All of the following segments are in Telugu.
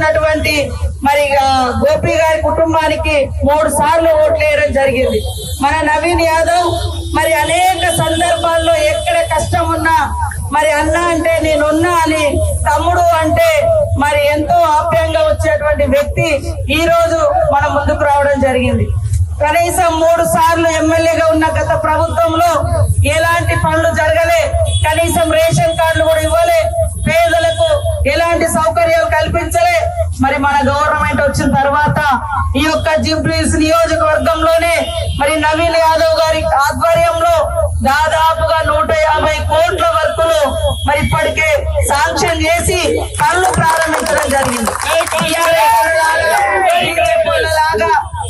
ఉన్నటువంటి మరి గోపి గారి కుటుంబానికి 3 సార్లు ఓట్లు వేయడం జరిగింది. మన నవీన్ యాదవ్ మరి అనేక సందర్భాల్లో ఎక్కడ కష్టం ఉన్నా మరి అన్న అంటే నేనున్నా అని, తమ్ముడు అంటే మరి ఎంతో ఆప్యాయంగా వచ్చేటువంటి వ్యక్తి ఈ రోజు మన ముందుకు రావడం జరిగింది. కనీసం 3 సార్లు ఎమ్మెల్యేగా ఉన్న గత ప్రభుత్వంలో ఎలాంటి పనులు జరగలే, కనీసం రేషన్ కార్డులు కూడా ఇవ్వలే, పేదలకు ఎలాంటి సౌకర్యాలు కల్పించలే. మరి మన గవర్నమెంట్ వచ్చిన తర్వాత ఈ యొక్క జిబ్లీస్ నియోజకవర్గంలోనే మరి నవీన్ యాదవ్ గారి ఆధ్వర్యంలో దాదాపుగా 150 కోట్ల వరకులు మరి ఇప్పటికే శాంక్షన్ చేసి పనులు ప్రారంభించడం జరిగింది.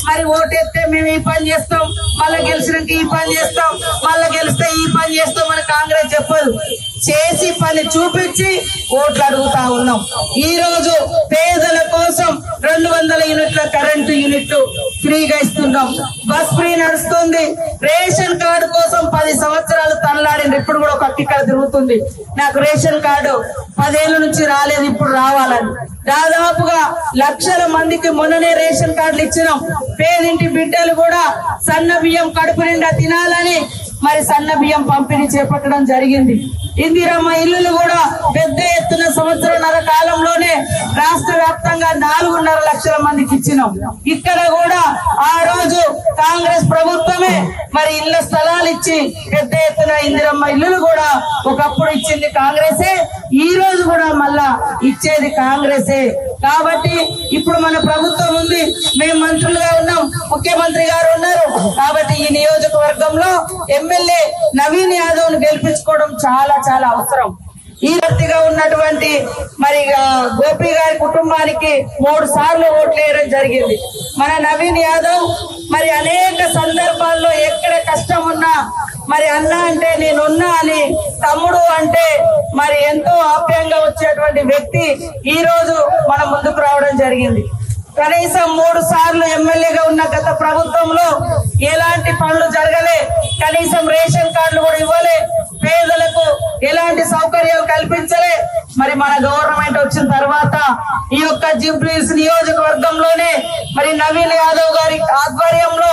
మరి ఓటేస్తే మేము ఈ పని చేస్తాం, మళ్ళా గెలిచినాక ఈ పని చేస్తాం, మళ్ళా గెలిస్తే ఈ పని చేస్తాం అని కాంగ్రెస్ చెప్పదు. చేసి పని చూపించి ఓట్లు అడుగుతా ఉన్నాం. ఈ రోజు పేదల కోసం 200 యూనిట్ల కరెంటు యూనిట్లు ఫ్రీగా ఇస్తున్నాం. బస్ ఫ్రీ నడుస్తుంది. రేషన్ కార్డు కోసం 10 సంవత్సరాలు తనలాడింది. ఇప్పుడు కూడా ఒక ఇక్కడ తిరుగుతుంది, నాకు రేషన్ కార్డు 10 ఏళ్ల నుంచి రాలేదు, ఇప్పుడు రావాలని. దాదాపుగా లక్షల మందికి మొన్ననే రేషన్ కార్డులు ఇచ్చినాం. పేదింటి బిడ్డలు కూడా సన్న బియ్యం కడుపు నిండా తినాలని మరి సన్న బియ్యం పంపిణీ చేపట్టడం జరిగింది. ఇందిరమ్మ ఇల్లులు కూడా పెద్ద ఎత్తున 1.5 సంవత్సరాల కాలంలోనే రాష్ట్ర వ్యాప్తంగా 4.5 లక్షల మందికి ఇచ్చినాం. ఇక్కడ కూడా ఆ రోజు కాంగ్రెస్ ప్రభుత్వమే మరి ఇళ్ల స్థలాలు ఇచ్చి పెద్ద ఎత్తున ఇందిరమ్మ ఇల్లులు కూడా ఒకప్పుడు ఇచ్చింది కాంగ్రెసే, ఈ రోజు కూడా మళ్ళా ఇచ్చేది కాంగ్రెసే. కాబట్టి ఇప్పుడు మన ప్రభుత్వం ఉంది, మేము మంత్రులుగా ఉన్నాం, ముఖ్యమంత్రి గారు ఉన్నారు. కాబట్టి ఈ నియోజకవర్గంలో ఎమ్మెల్యే నవీన్ యాదవ్ ను గెలిపించుకోవడం చాలా చాలా అవసరం. ఈ వ్యక్తిగా ఉన్నటువంటి మరి గోపి గారి కుటుంబానికి 3 సార్లు ఓట్లు వేయడం జరిగింది. మన నవీన్ యాదవ్ మరి అనేక సందర్భాల్లో ఎక్కడ కష్టం ఉన్నా మరి అన్న అంటే నేనున్నా అని, తమ్ముడు అంటే మరి ఎంతో ఆప్యాయంగా వచ్చేటువంటి వ్యక్తి ఈ రోజు మన ముందుకు రావడం జరిగింది. కనీసం 3 సార్లు ఎమ్మెల్యేగా ఉన్న గత ప్రభుత్వంలో ఎలాంటి పనులు జరగలే, కనీసం రేషన్ కార్డులు కూడా ఇవ్వలే, పేదలకు ఎలాంటి సౌకర్యాలు కల్పించలే. మరి మన గవర్నమెంట్ వచ్చిన తర్వాత ఈ యొక్క జిబ్లీస్ నియోజకవర్గంలోనే మరి నవీన్ యాదవ్ గారి ఆధ్వర్యంలో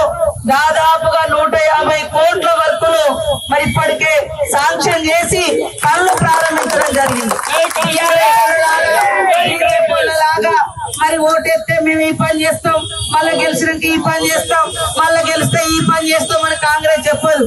దాదాపుగా 150 కోట్ల వరకులు మరి ఇప్పటికే శాంక్షన్ చేసి పనులు ప్రారంభించడం జరిగింది. మరి ఓటేస్తే మేము ఈ పని చేస్తాం, మళ్ళా గెలిచినాక ఈ పని చేస్తాం, మళ్ళా గెలిస్తే ఈ పని చేస్తాం అని కాంగ్రెస్ చెప్పదు.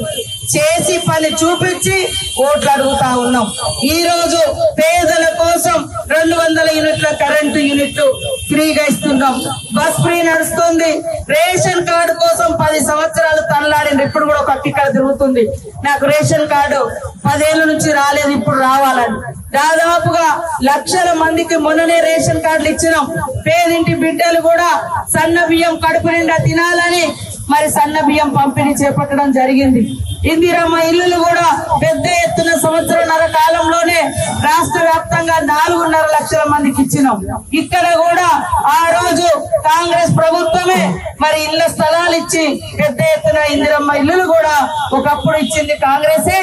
చేసి పని చూపించి ఓట్లు అడుగుతా ఉన్నాం. ఈ రోజు పేదల కోసం 200 యూనిట్ల కరెంటు యూనిట్లు ఫ్రీగా ఇస్తున్నాం. బస్ ఫ్రీ నడుస్తుంది. రేషన్ కార్డు కోసం 10 సంవత్సరాలు తనలాడింది. ఇప్పుడు కూడా ఒక ఇక్కడ తిరుగుతుంది, నాకు రేషన్ కార్డు 10 ఏళ్ల నుంచి రాలేదు, ఇప్పుడు రావాలని. దాదాపుగా లక్షల మందికి మొన్ననే రేషన్ కార్డులు ఇచ్చినాం. పేదింటి బిడ్డలు కూడా సన్న బియ్యం కడుపు నిండా తినాలని మరి సన్న బియ్యం పంపిణీ చేపట్టడం జరిగింది. ఇందిరమ్మ ఇల్లులు కూడా పెద్ద ఎత్తున 1.5 సంవత్సరాల కాలంలోనే రాష్ట్ర వ్యాప్తంగా 4.5 లక్షల మందికి ఇచ్చినాం. ఇక్కడ కూడా ఆ రోజు కాంగ్రెస్ ప్రభుత్వమే మరి ఇళ్ల స్థలాలు ఇచ్చి పెద్ద ఎత్తున ఇందిరమ్మ ఇల్లులు కూడా ఒకప్పుడు ఇచ్చింది కాంగ్రెసే,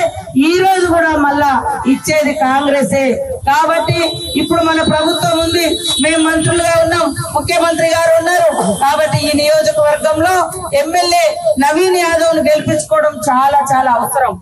ఈ రోజు కూడా మళ్ళా ఇచ్చేది కాంగ్రెసే. కాబట్టి ఇప్పుడు మన ప్రభుత్వం ఉంది, మేము మంత్రులుగా ఉన్నాం, ముఖ్యమంత్రి గారు ఉన్నారు. కాబట్టి ఈ నియోజకవర్గంలో ఎమ్మెల్యే నవీన్ యాదవ్ ను గెలిపించుకోవడం చాలా చాలా అవసరం.